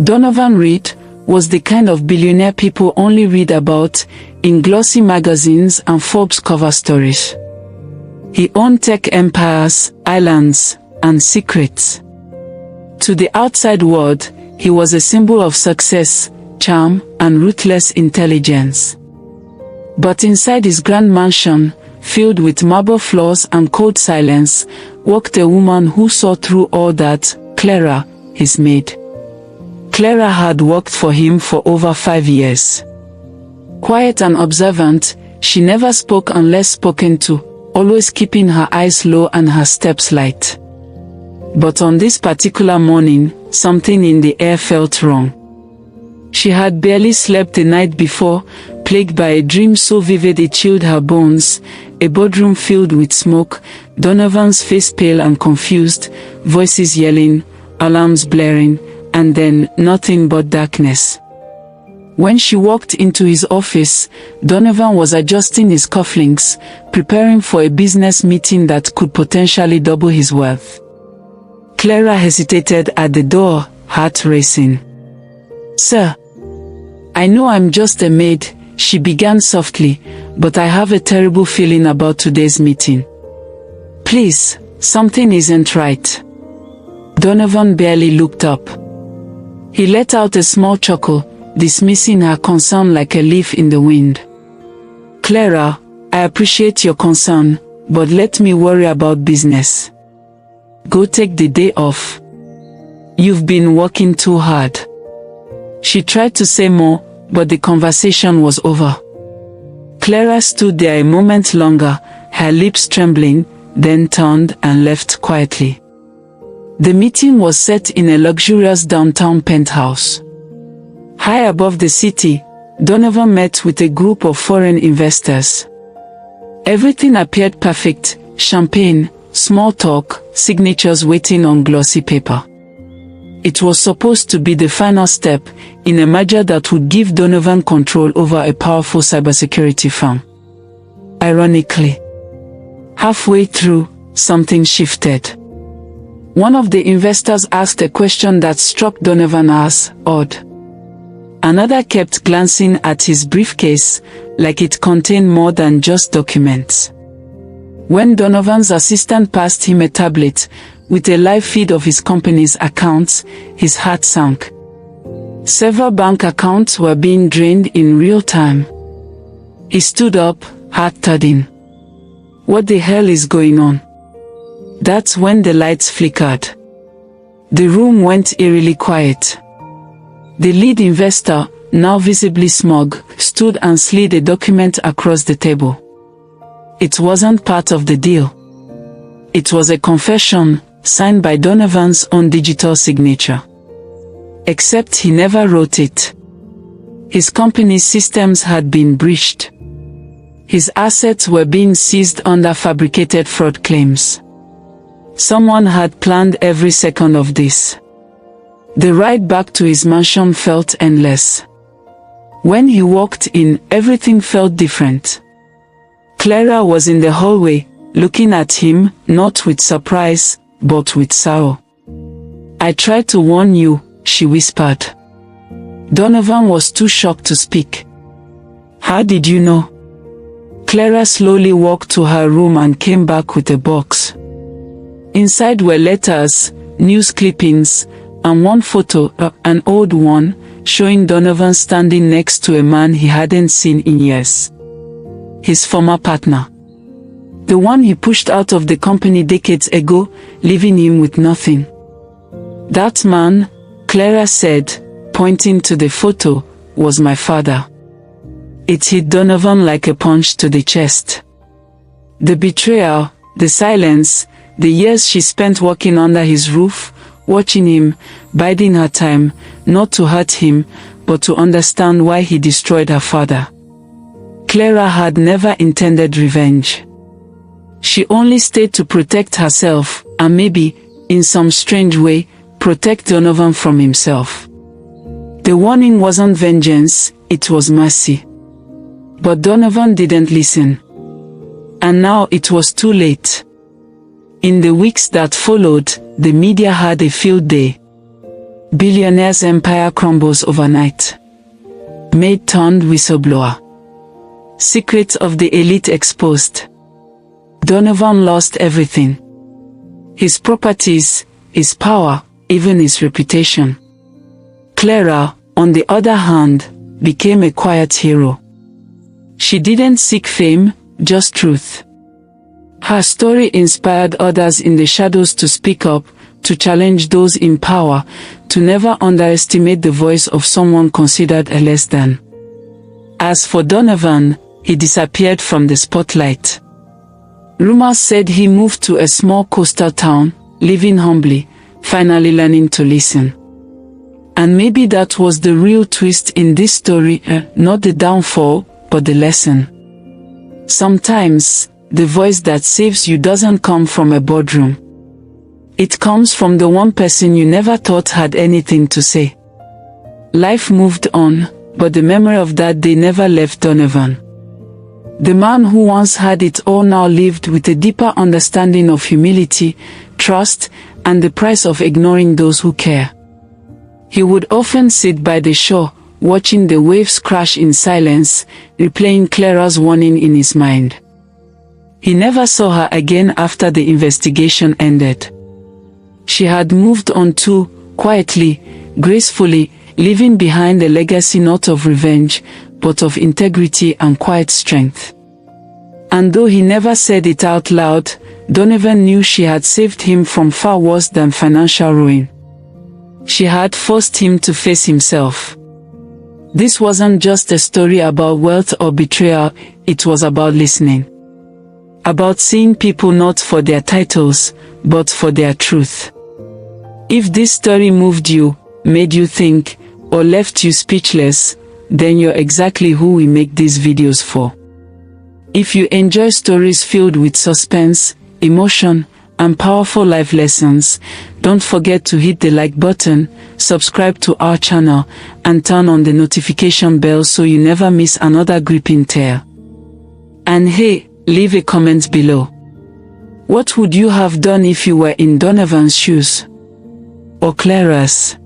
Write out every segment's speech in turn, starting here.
Donovan Reed was the kind of billionaire people only read about in glossy magazines and Forbes cover stories. He owned tech empires, islands, and secrets. To the outside world, he was a symbol of success, charm, and ruthless intelligence. But inside his grand mansion, filled with marble floors and cold silence, walked a woman who saw through all that, Clara, his maid. Clara had worked for him for over 5 years. Quiet and observant, she never spoke unless spoken to, always keeping her eyes low and her steps light. But on this particular morning, something in the air felt wrong. She had barely slept the night before, plagued by a dream so vivid it chilled her bones, a boardroom filled with smoke, Donovan's face pale and confused, voices yelling, alarms blaring, and then nothing but darkness. When she walked into his office, Donovan was adjusting his cufflinks, preparing for a business meeting that could potentially double his wealth. Clara hesitated at the door, heart racing. "Sir, I know I'm just a maid," she began softly, "but I have a terrible feeling about today's meeting. Please, something isn't right." Donovan barely looked up. He let out a small chuckle, dismissing her concern like a leaf in the wind. "Clara, I appreciate your concern, but let me worry about business. Go take the day off. You've been working too hard." She tried to say more, but the conversation was over. Clara stood there a moment longer, her lips trembling, then turned and left quietly. The meeting was set in a luxurious downtown penthouse. High above the city, Donovan met with a group of foreign investors. Everything appeared perfect: champagne, small talk, signatures waiting on glossy paper. It was supposed to be the final step in a merger that would give Donovan control over a powerful cybersecurity firm. Ironically, halfway through, something shifted. One of the investors asked a question that struck Donovan as odd. Another kept glancing at his briefcase, like it contained more than just documents. When Donovan's assistant passed him a tablet with a live feed of his company's accounts, his heart sank. Several bank accounts were being drained in real time. He stood up, heart thudding. What the hell is going on? That's when the lights flickered. The room went eerily quiet. The lead investor, now visibly smug, stood and slid a document across the table. It wasn't part of the deal. It was a confession, signed by Donovan's own digital signature. Except he never wrote it. His company's systems had been breached. His assets were being seized under fabricated fraud claims. Someone had planned every second of this. The ride back to his mansion felt endless. When he walked in, everything felt different. Clara was in the hallway, looking at him, not with surprise, but with sorrow. "I tried to warn you," she whispered. Donovan was too shocked to speak. "How did you know?" Clara slowly walked to her room and came back with a box. Inside were letters, news clippings, and one photo, an old one, showing Donovan standing next to a man he hadn't seen in years. His former partner. The one he pushed out of the company decades ago, leaving him with nothing. "That man," Clara said, pointing to the photo, "was my father." It hit Donovan like a punch to the chest. The betrayal, the silence, the years she spent working under his roof, watching him, biding her time, not to hurt him, but to understand why he destroyed her father. Clara had never intended revenge. She only stayed to protect herself, and maybe, in some strange way, protect Donovan from himself. The warning wasn't vengeance, it was mercy. But Donovan didn't listen. And now it was too late. In the weeks that followed, the media had a field day. Billionaire's empire crumbles overnight. Maid turned whistleblower. Secrets of the elite exposed. Donovan lost everything. His properties, his power, even his reputation. Clara, on the other hand, became a quiet hero. She didn't seek fame, just truth. Her story inspired others in the shadows to speak up, to challenge those in power, to never underestimate the voice of someone considered a less than. As for Donovan, he disappeared from the spotlight. Rumors said he moved to a small coastal town, living humbly, finally learning to listen. And maybe that was the real twist in this story, not the downfall, but the lesson. Sometimes, the voice that saves you doesn't come from a boardroom. It comes from the one person you never thought had anything to say. Life moved on, but the memory of that day never left Donovan. The man who once had it all now lived with a deeper understanding of humility, trust, and the price of ignoring those who care. He would often sit by the shore, watching the waves crash in silence, replaying Clara's warning in his mind. He never saw her again after the investigation ended. She had moved on too, quietly, gracefully, leaving behind a legacy not of revenge, but of integrity and quiet strength. And though he never said it out loud, Donovan knew she had saved him from far worse than financial ruin. She had forced him to face himself. This wasn't just a story about wealth or betrayal, it was about listening. About seeing people not for their titles, but for their truth. If this story moved you, made you think, or left you speechless, then you're exactly who we make these videos for. If you enjoy stories filled with suspense, emotion, and powerful life lessons, don't forget to hit the like button, subscribe to our channel, and turn on the notification bell so you never miss another gripping tale. And hey, leave a comment below. What would you have done if you were in Donovan's shoes? Or Clara's?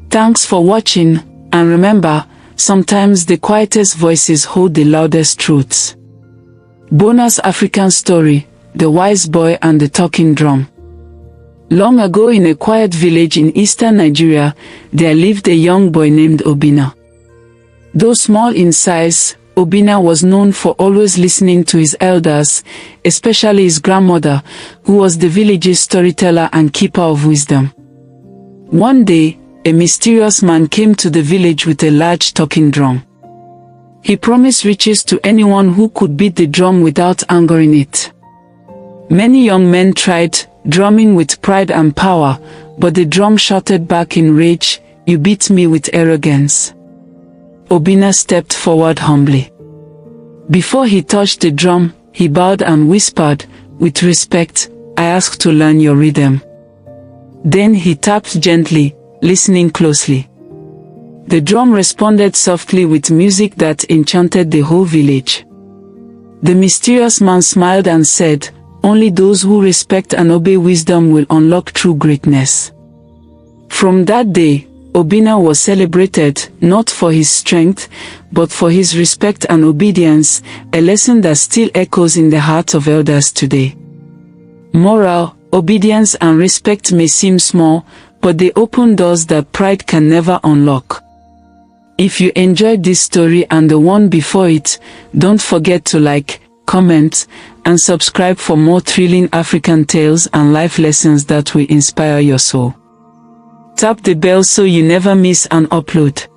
Thanks for watching, and remember, sometimes the quietest voices hold the loudest truths. Bonus African story, The Wise Boy and the Talking Drum. Long ago in a quiet village in eastern Nigeria, there lived a young boy named Obina. Though small in size, Obina was known for always listening to his elders, especially his grandmother, who was the village's storyteller and keeper of wisdom. One day, a mysterious man came to the village with a large talking drum. He promised riches to anyone who could beat the drum without angering it. Many young men tried, drumming with pride and power, but the drum shouted back in rage, "You beat me with arrogance." Obina stepped forward humbly. Before he touched the drum, he bowed and whispered, "With respect, I ask to learn your rhythm." Then he tapped gently, listening closely. The drum responded softly with music that enchanted the whole village. The mysterious man smiled and said, "Only those who respect and obey wisdom will unlock true greatness." From that day, Obina was celebrated, not for his strength, but for his respect and obedience, a lesson that still echoes in the hearts of elders today. Moral, obedience and respect may seem small, but they open doors that pride can never unlock. If you enjoyed this story and the one before it, don't forget to like, comment, and subscribe for more thrilling African tales and life lessons that will inspire your soul. Tap the bell so you never miss an upload.